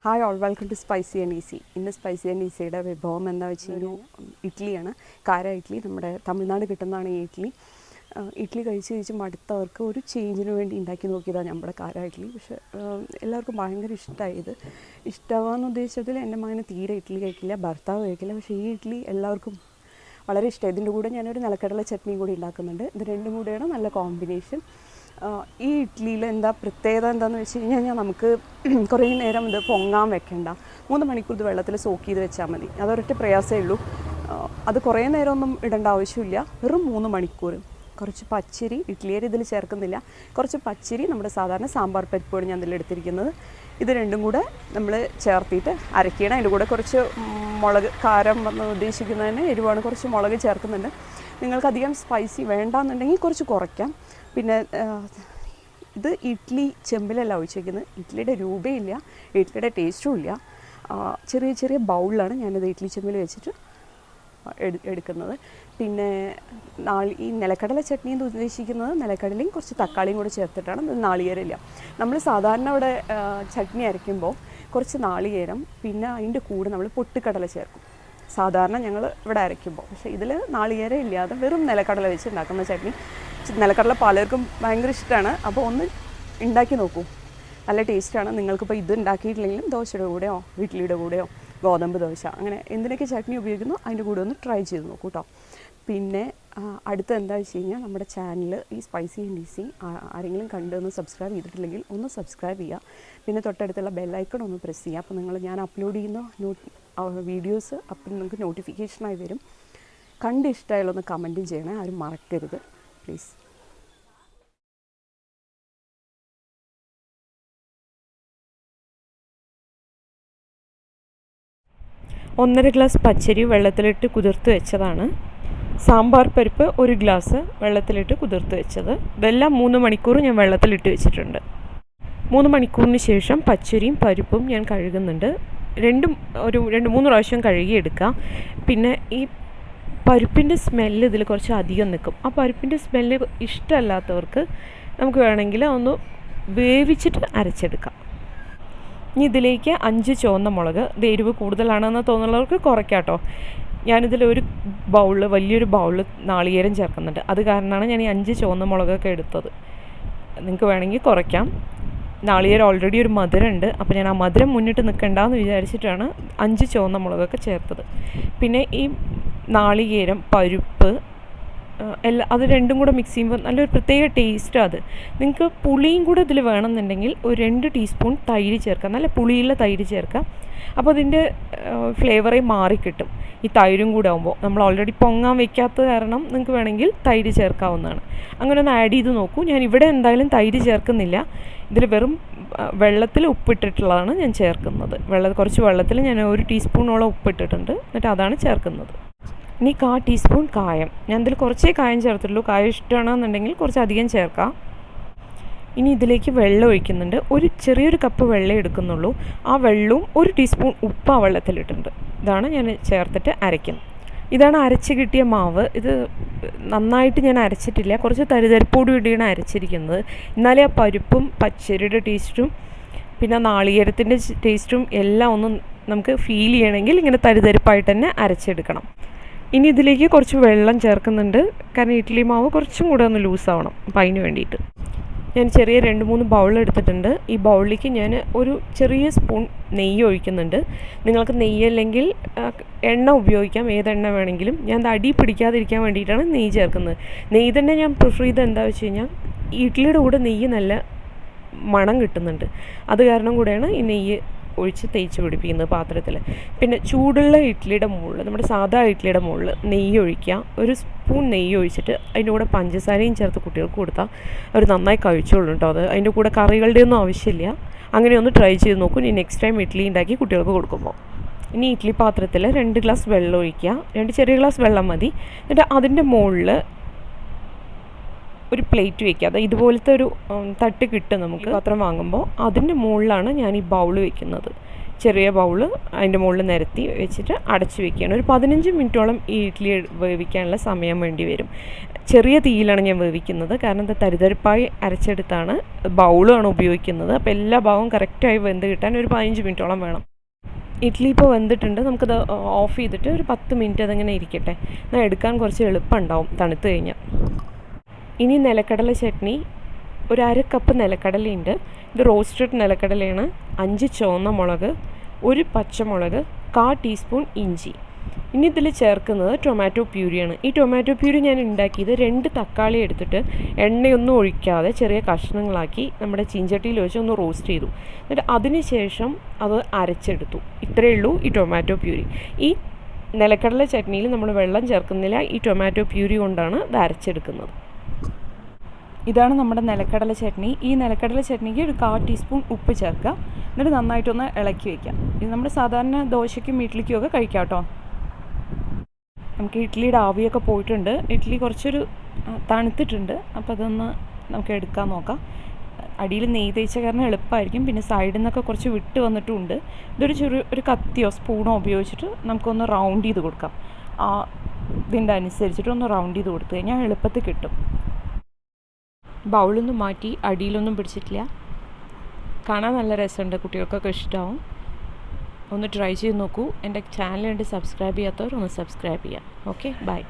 Hi all welcome to spicy and easy. ഇന്ന് spicy and ഈസിയുടെ വിഭവം എന്താ വെച്ച് കഴിഞ്ഞാൽ ഇഡ്ഡലിയാണ്. കാര ഇഡ്ഡലി. നമ്മുടെ തമിഴ്നാട് കിട്ടുന്നതാണ് ഈ ഇഡ്ഡലി. ഇഡ്ഡലി കഴിച്ച് മടുത്തവർക്ക് ഒരു ചേഞ്ചിന് വേണ്ടി ഉണ്ടാക്കി നോക്കിയതാണ് നമ്മുടെ കാര ഇഡ്ഡലി. പക്ഷേ എല്ലാവർക്കും ഭയങ്കര ഇഷ്ടമായി. ഇത് ഇഷ്ടമാണെന്ന് ഉദ്ദേശത്തിൽ എൻ്റെ മകന് തീരെ ഇഡ്ഡലി കഴിക്കില്ല, ഭർത്താവ് കഴിക്കില്ല. പക്ഷേ ഈ ഇഡ്ഡലി എല്ലാവർക്കും വളരെ ഇഷ്ടമായി. ഇതിൻ്റെ കൂടെ ഞാനൊരു നിലക്കടല ചട്നിയും കൂടി ഉണ്ടാക്കുന്നുണ്ട്. ഇത് രണ്ടും കൂടെയാണ് നല്ല കോമ്പിനേഷൻ. ഈ ഇഡ്ഡലിയിൽ എന്താ പ്രത്യേകത എന്താണെന്ന് വെച്ച് കഴിഞ്ഞാൽ നമുക്ക് കുറേ നേരം ഇത് പൊങ്ങാൻ വെക്കണ്ട. 3 മണിക്കൂർ ഇത് വെള്ളത്തിൽ സോക്ക് ചെയ്ത് വെച്ചാൽ മതി. അതൊരൊറ്റ പ്രയാസമേ ഉള്ളൂ. അത് കുറേ നേരമൊന്നും ഇടേണ്ട ആവശ്യമില്ല. വെറും 3 മണിക്കൂർ. കുറച്ച് പച്ചരി, ഇഡ്ഡലിയരി ഇതിൽ ചേർക്കുന്നില്ല. കുറച്ച് പച്ചരി, നമ്മുടെ സാധാരണ സാമ്പാർ പരിപ്പാണ് ഞാൻ ഇതിൽ എടുത്തിരിക്കുന്നത്. ഇത് രണ്ടും കൂടെ നമ്മൾ ചേർത്തിട്ട് അരയ്ക്കണം. അതിൻ്റെ കൂടെ കുറച്ച് മുളക്, കാരം വന്ന് ഉദ്ദേശിക്കുന്നതിന് എരിവാണ്, കുറച്ച് മുളക് ചേർക്കുന്നുണ്ട്. നിങ്ങൾക്ക് അധികം സ്പൈസി വേണ്ടാന്നുണ്ടെങ്കിൽ കുറച്ച് കുറയ്ക്കാം. പിന്നെ ഇത് ഇഡ്ഡലി ചെമ്പിലല്ല ഒഴിച്ചിരിക്കുന്നത്. ഇഡ്ഡലിയുടെ രൂപയില്ല, ഇഡ്ഡലിയുടെ ടേസ്റ്റും ഇല്ല. ചെറിയ ചെറിയ ബൗളിലാണ് ഞാനിത് ഇഡ്ഡലി ചെമ്പിൽ വെച്ചിട്ട് എടുക്കുന്നത്. പിന്നെ ഈ നിലക്കടല ചട്നി എന്ന് ഉദ്ദേശിക്കുന്നത് നിലക്കടലയും കുറച്ച് തക്കാളിയും കൂടെ ചേർത്തിട്ടാണ്. നാളികേരമില്ല. നമ്മൾ സാധാരണ ഇവിടെ ചട്നി അരയ്ക്കുമ്പോൾ കുറച്ച് നാളികേരം, പിന്നെ അതിൻ്റെ കൂടെ നമ്മൾ പൊട്ടുകടല ചേർക്കും സാധാരണ ഞങ്ങൾ ഇവിടെ അരയ്ക്കുമ്പോൾ. പക്ഷേ ഇതിൽ നാളികേരം ഇല്ലാതെ വെറും നിലക്കടല വെച്ച് ഉണ്ടാക്കുന്ന ചട്നി. നിലക്കടല പലർക്കും ഭയങ്കര ഇഷ്ടമാണ്. അപ്പോൾ ഒന്ന് ഉണ്ടാക്കി നോക്കൂ, നല്ല ടേസ്റ്റാണ്. നിങ്ങൾക്കിപ്പോൾ ഇത് ഉണ്ടാക്കിയിട്ടില്ലെങ്കിലും ദോശയുടെ കൂടെയോ ഇഡ്ഡലിയുടെ കൂടെയോ ഗോതമ്പ് ദോശ അങ്ങനെ എന്തിനൊക്കെ ചട്നി ഉപയോഗിക്കുന്നു അതിൻ്റെ കൂടെ ഒന്ന് ട്രൈ ചെയ്ത് നോക്കൂ കേട്ടോ. പിന്നെ അടുത്ത എന്താ വെച്ച് കഴിഞ്ഞാൽ നമ്മുടെ ചാനൽ ഈ സ്പൈസി ആൻഡ് ഈസി ആരെങ്കിലും കണ്ടൊന്ന് സബ്സ്ക്രൈബ് ചെയ്തിട്ടില്ലെങ്കിൽ ഒന്ന് സബ്സ്ക്രൈബ് ചെയ്യുക. പിന്നെ തൊട്ടടുത്തുള്ള ബെല്ലൈക്കൺ ഒന്ന് പ്രസ് ചെയ്യുക. അപ്പോൾ ഞാൻ അപ്ലോഡ് ചെയ്യുന്ന വീഡിയോസ് അപ്പം നിങ്ങൾക്ക് നോട്ടിഫിക്കേഷനായി വരും. കണ്ട് ഇഷ്ടമായാലൊന്ന് കമൻറ്റും ചെയ്യണേ, ആരും മറക്കരുത് പ്ലീസ്. ഒന്നര ഗ്ലാസ് പച്ചരി വെള്ളത്തിലിട്ട് കുതിർത്ത് വെച്ചതാണ്. സാമ്പാർ പരിപ്പ് 1 ഗ്ലാസ് വെള്ളത്തിലിട്ട് കുതിർത്ത് വെച്ചത്. ഇതെല്ലാം 3 മണിക്കൂർ ഞാൻ വെള്ളത്തിലിട്ട് വെച്ചിട്ടുണ്ട്. 3 മണിക്കൂറിന് ശേഷം പച്ചരിയും പരിപ്പും ഞാൻ കഴുകുന്നുണ്ട്. രണ്ടും ഒരു 2-3 പ്രാവശ്യം കഴുകിയെടുക്കുക. പിന്നെ ഈ പരിപ്പിൻ്റെ സ്മെല്ല് ഇതിൽ കുറച്ച് അധികം നിൽക്കും. ആ പരിപ്പിൻ്റെ സ്മെല്ല് ഇഷ്ടമല്ലാത്തവർക്ക് നമുക്ക് വേണമെങ്കിൽ ഒന്ന് വേവിച്ചിട്ട് അരച്ചെടുക്കാം. ഇനി ഇതിലേക്ക് 5 ചുവന്ന മുളക്. ഇത് എരിവ് കൂടുതലാണെന്ന് തോന്നുന്നവർക്ക് കുറയ്ക്കാം കേട്ടോ. ഞാനിതിൽ ഒരു വലിയൊരു ബൗള് നാളികേരം ചേർക്കുന്നുണ്ട്. അത് കാരണമാണ് ഞാൻ ഈ 5 ചുവന്ന മുളകൊക്കെ എടുത്തത്. നിങ്ങൾക്ക് വേണമെങ്കിൽ കുറയ്ക്കാം. നാളികേരം ഓൾറെഡി ഒരു മധുരമുണ്ട്. അപ്പോൾ ഞാൻ ആ മധുരം മുന്നിട്ട് നിൽക്കണ്ടെന്ന് വിചാരിച്ചിട്ടാണ് 5 ചുവന്ന മുളകൊക്കെ ചേർത്തത്. പിന്നെ ഈ നാളികേരം, പരിപ്പ് അത് രണ്ടും കൂടെ മിക്സ് ചെയ്യുമ്പോൾ നല്ലൊരു പ്രത്യേക ടേസ്റ്റാണ്. അത് നിങ്ങൾക്ക് പുളിയും കൂടെ ഇതിൽ വേണമെന്നുണ്ടെങ്കിൽ ഒരു 2 ടീസ്പൂൺ തൈര് ചേർക്കാം. നല്ല പുളിയുള്ള തൈര് ചേർക്കാം. അപ്പോൾ അതിൻ്റെ ഫ്ലേവറേ മാറിക്കിട്ടും. ഈ തൈരും കൂടെ ആകുമ്പോൾ നമ്മൾ ഓൾറെഡി പൊങ്ങാൻ വെക്കാത്തത് കാരണം നിങ്ങൾക്ക് വേണമെങ്കിൽ തൈര് ചേർക്കാവുന്നതാണ്. അങ്ങനെ ഒന്ന് ആഡ് ചെയ്ത് നോക്കൂ. ഞാൻ ഇവിടെ എന്തായാലും തൈര് ചേർക്കുന്നില്ല. ഇതിൽ വെറും വെള്ളത്തിൽ ഉപ്പിട്ടിട്ടുള്ളതാണ് ഞാൻ ചേർക്കുന്നത്. കുറച്ച് വെള്ളത്തിൽ ഞാൻ 1 ടീസ്പൂണോളം ഉപ്പിട്ടിട്ടുണ്ട്. എന്നിട്ട് അതാണ് ചേർക്കുന്നത്. ഇനി 1/4 ടീസ്പൂൺ കായം. ഞാൻ ഇതിൽ കുറച്ചേ കായം ചേർത്തുള്ളൂ. കായം ഇഷ്ടമാണെന്നുണ്ടെങ്കിൽ കുറച്ച് അധികം ചേർക്കാം. ഇനി ഇതിലേക്ക് വെള്ളം ഒഴിക്കുന്നുണ്ട്. ചെറിയൊരു കപ്പ് വെള്ളം എടുക്കുന്നുള്ളൂ. ആ വെള്ളവും 1 ടീസ്പൂൺ ഉപ്പ് ആ വെള്ളത്തിലിട്ടുണ്ട്. ഇതാണ് ഞാൻ ചേർത്തിട്ട് അരയ്ക്കുന്നത്. ഇതാണ് അരച്ച് കിട്ടിയ മാവ്. ഇത് നന്നായിട്ട് ഞാൻ അരച്ചിട്ടില്ല, കുറച്ച് തരിതരിപ്പോട് കൂടിയാണ് അരച്ചിരിക്കുന്നത്. എന്നാലേ ആ പരിപ്പും പച്ചരിയുടെ ടേസ്റ്റും പിന്നെ നാളികേരത്തിൻ്റെ ടേസ്റ്റും എല്ലാം ഒന്ന് നമുക്ക് ഫീൽ ചെയ്യണമെങ്കിൽ ഇങ്ങനെ തരിതരിപ്പായിട്ട് തന്നെ അരച്ചെടുക്കണം. ഇനി ഇതിലേക്ക് കുറച്ച് വെള്ളം ചേർക്കുന്നുണ്ട്. കാരണം ഇഡ്ഡലി മാവ് കുറച്ചും കൂടെ ഒന്ന് ലൂസാവണം. അപ്പോൾ അതിന് വേണ്ടിയിട്ട് ഞാൻ ചെറിയ 2-3 ബൗൾ എടുത്തിട്ടുണ്ട്. ഈ ബൗളിലേക്ക് ഞാൻ ഒരു ചെറിയ സ്പൂൺ നെയ്യ് ഒഴിക്കുന്നുണ്ട്. നിങ്ങൾക്ക് നെയ്യല്ലെങ്കിൽ എണ്ണ ഉപയോഗിക്കാം, ഏതെണ്ണ വേണമെങ്കിലും. ഞാൻ അത് അടി പിടിക്കാതിരിക്കാൻ വേണ്ടിയിട്ടാണ് നെയ്യ് ചേർക്കുന്നത്. നെയ്യ് തന്നെ ഞാൻ പ്രിഫർ ചെയ്ത് എന്താ വെച്ച് കഴിഞ്ഞാൽ ഇഡ്ഡലിയുടെ കൂടെ നെയ്യ് നല്ല മണം കിട്ടുന്നുണ്ട്. അത് കാരണം കൂടെയാണ് ഈ നെയ്യ് ഒഴിച്ച് തേച്ച് പിടിപ്പിക്കുന്നത് പാത്രത്തിൽ. പിന്നെ ചൂടുള്ള ഇഡ്ഡലിയുടെ മുകളിൽ, നമ്മുടെ സാധാ ഇഡ്ഡലിയുടെ മുകളിൽ നെയ്യ് ഒഴിക്കുക. 1 സ്പൂൺ നെയ്യ് ഒഴിച്ചിട്ട് അതിൻ്റെ കൂടെ പഞ്ചസാരയും ചേർത്ത് കുട്ടികൾക്ക് കൊടുത്താൽ അവർ നന്നായി കഴിച്ചോളൂ കേട്ടോ. അത് അതിൻ്റെ കൂടെ കറികളുടെ ഒന്നും ആവശ്യമില്ല. അങ്ങനെ ഒന്ന് ട്രൈ ചെയ്ത് നോക്കൂ ഇനി നെക്സ്റ്റ് ടൈം ഇഡ്ഡലി ഉണ്ടാക്കി കുട്ടികൾക്ക് കൊടുക്കുമ്പോൾ. ഇനി ഇഡ്ഡലി പാത്രത്തിൽ 2 ഗ്ലാസ് വെള്ളം ഒഴിക്കുക. 2 ചെറിയ ഗ്ലാസ് വെള്ളം മതി. എന്നിട്ട് അതിൻ്റെ മുകളിൽ ഒരു പ്ലേറ്റ് വയ്ക്കുക. അത് ഇതുപോലത്തെ ഒരു തട്ട് കിട്ടും നമുക്ക് പാത്രം വാങ്ങുമ്പോൾ. അതിൻ്റെ മുകളിലാണ് ഞാൻ ഈ ബൗൾ വെക്കുന്നത്. ചെറിയ ബൗള് അതിൻ്റെ മുകളിൽ നിരത്തി വെച്ചിട്ട് അടച്ച് വെക്കുകയാണ്. ഒരു 15 മിനിറ്റോളം ഈ ഇഡ്ഡലി വേവിക്കാനുള്ള സമയം വേണ്ടി വരും. ചെറിയ തീയിലാണ് ഞാൻ വേവിക്കുന്നത്, കാരണം ഇത് തരിതരിപ്പായി അരച്ചെടുത്താണ് ബൗളാണ് ഉപയോഗിക്കുന്നത്. അപ്പോൾ എല്ലാ ഭാഗവും കറക്റ്റായി വെന്ത് കിട്ടാൻ ഒരു 15 മിനിറ്റോളം വേണം. ഇഡ്ഡലി ഇപ്പോൾ വെന്തിട്ടുണ്ട്. നമുക്കത് ഓഫ് ചെയ്തിട്ട് ഒരു 10 മിനിറ്റ് അതങ്ങനെ ഇരിക്കട്ടെ. എന്നാൽ എടുക്കാൻ കുറച്ച് എളുപ്പമുണ്ടാവും തണുത്ത് കഴിഞ്ഞാൽ. ഇനി നിലക്കടല ചട്നി. ഒരു 1/2 കപ്പ് നിലക്കടലയുണ്ട്. ഇത് റോസ്റ്റഡ് നിലക്കടലയാണ്. 5 ചുവന്ന മുളക്, 1 പച്ചമുളക്, 1/4 ടീസ്പൂൺ ഇഞ്ചി. ഇനി ഇതിൽ ചേർക്കുന്നത് ടൊമാറ്റോ പ്യൂരിയാണ്. ഈ ടൊമാറ്റോ പ്യൂരി ഞാൻ ഉണ്ടാക്കിയത് 2 തക്കാളി എടുത്തിട്ട് എണ്ണയൊന്നും ഒഴിക്കാതെ ചെറിയ കഷ്ണങ്ങളാക്കി നമ്മുടെ ചീഞ്ചട്ടിയിൽ വെച്ച് ഒന്ന് റോസ്റ്റ് ചെയ്തു. എന്നിട്ട് അതിന് ശേഷം അത് അരച്ചെടുത്തു. ഇത്രയേ ഉള്ളൂ ഈ ടൊമാറ്റോ പ്യൂരി. ഈ നിലക്കടല ചട്നിയിൽ നമ്മൾ വെള്ളം ചേർക്കുന്നില്ല. ഈ ടൊമാറ്റോ പ്യൂരി കൊണ്ടാണ് ഇത് അരച്ചെടുക്കുന്നത്. ഇതാണ് നമ്മുടെ നിലക്കടല ചട്നി. ഈ നിലക്കടല ചട്നിക്ക് ഒരു 1/4 ടീസ്പൂൺ ഉപ്പ് ചേർക്കുക. എന്നിട്ട് നന്നായിട്ടൊന്ന് ഇളക്കി വയ്ക്കാം. ഇത് നമ്മുടെ സാധാരണ ദോശയ്ക്കും ഇഡ്ഡലിക്കും ഒക്കെ കഴിക്കാം കേട്ടോ. നമുക്ക് ഇഡ്ഡലിയുടെ ആവിയൊക്കെ പോയിട്ടുണ്ട്. ഇഡ്ഡലി കുറച്ചൊരു തണുത്തിട്ടുണ്ട്. അപ്പോൾ അതൊന്ന് നമുക്ക് എടുക്കാൻ നോക്കാം. അടിയിൽ നെയ്യ് തേച്ച കാരണം എളുപ്പമായിരിക്കും. പിന്നെ സൈഡിൽ നിന്നൊക്കെ കുറച്ച് വിട്ട് വന്നിട്ടുമുണ്ട്. ഇതൊരു ഒരു കത്തിയോ സ്പൂണോ ഉപയോഗിച്ചിട്ട് നമുക്കൊന്ന് റൗണ്ട് ചെയ്ത് കൊടുക്കാം. ഇതിൻ്റെ അനുസരിച്ചിട്ട് ഒന്ന് റൗണ്ട് ചെയ്ത് കൊടുത്തു കഴിഞ്ഞാൽ എളുപ്പത്തിൽ കിട്ടും. ബൗളൊന്നും മാറ്റി അടിയിലൊന്നും പിടിച്ചിട്ടില്ല. കാണാൻ നല്ല രസമുണ്ട്, കുട്ടികൾക്കൊക്കെ ഇഷ്ടമാവും. ഒന്ന് ട്രൈ ചെയ്ത് നോക്കൂ. എൻ്റെ ചാനൽ സബ്സ്ക്രൈബ് ചെയ്യാത്തവർ ഒന്ന് സബ്സ്ക്രൈബ് ചെയ്യാം. Okay, by.